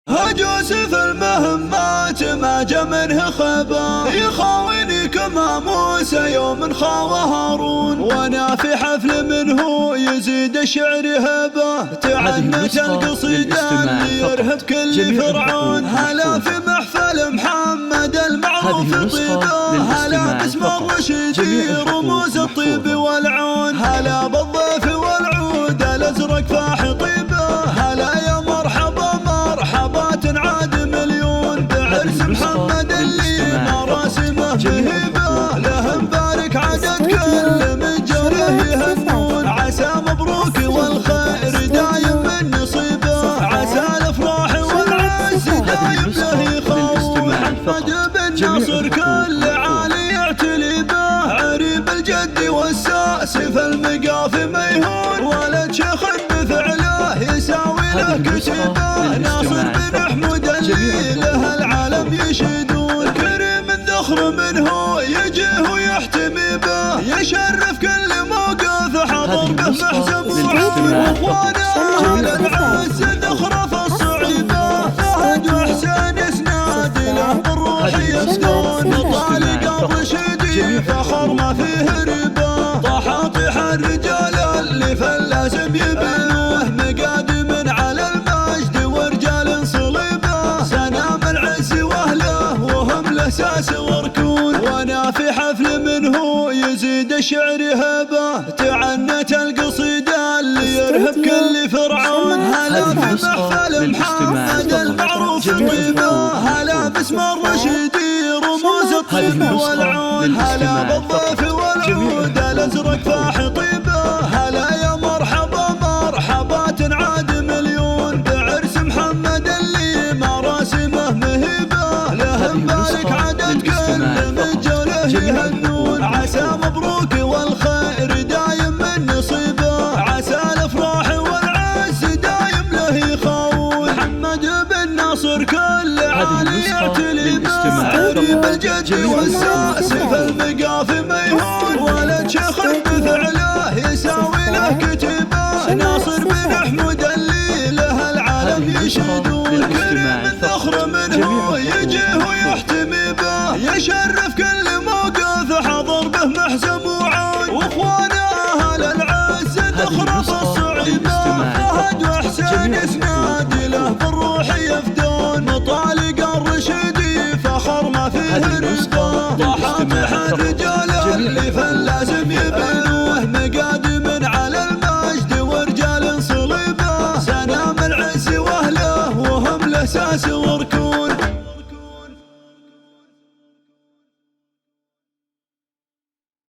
هجوس في المهمات ما جا منه خبا، يخاوني كما موسى يوم خاوى هارون، وانا في حفل منه يزيد الشعر هبه، تعنت القصيدة اللي يرهب كل فرعون. هلا في محفل محمد المعروف طيبه، هلا باسم الرشيد رموز الطيب والعون، هلا بالضيف والعود الازرق فاح طيبه، هلا يا مرحبا مرحبا تنعاد مليون، بعرس محمد اللي مراسمه بهبه، له مبارك عدد كل من جره يهنون، عسى مبروك والخير دايم من نصيبه، عسى الافراح والعز دايم له يخون. محمد بن ناصر كل عالي يعتلي به، عريب الجد والساس في المقاف ما يهون، ولد شيخ بفعله يساوي له كتبه، ناصر بن حمود اللي له العالم يشهدون، كريم ذخر منه يجيه ويحتمي به، يشرف كل موقف حضر به محزب واخوانه على العز ذخره في الصعيبه، فهد وحسين يسناد له بالروح يسدون، طالق الرشيدي فخر ما فيه ربا، طاح طيح الرجال اللي فلازم يبنوه، مقادم على المجد ورجال صليبه، سنام العز واهله وهم الاساس وركون، وانا في حفل منه يزيد الشعر هبه، تعنت القصيده اللي يرهب كل فرعون. هلا في محفل محمد المعروف طيبه، هلا باسم الرشيدي رموز الطيب والعون، هلا بالضيف والعود الازرق فاح طيبه، هلا يا مرحبا مرحبا تنعاد مليون، بعرس محمد اللي مراسمه مهبه، له مبارك عدد كل من جره يهنون، عسى مبروك والخير دايم من نصيبه، عسى الافراح والعز دايم له يخون. محمد بن ناصر كل عالي يعتلي به، عريب الجد والساس في المقاف ما يهون، ولد شيخ بفعله يساوي له كتبه، ناصر بن حمود اللي له العالم يشهدون، كريم ذخر منه يجيه ويحتمي به، يشرف كل موقف حضر به محزب وعون، واخوانه اهل العز ذخره في الصعيبه، فهد وحسين يسناد له بالروح يفدون، طالق الرشيدي فخر ما فيه ربا، طاح طيح الرجال اللي فلازم يبنوه، مقادم على المجد ورجال صليبه، سنام العز واهله وهم الاساس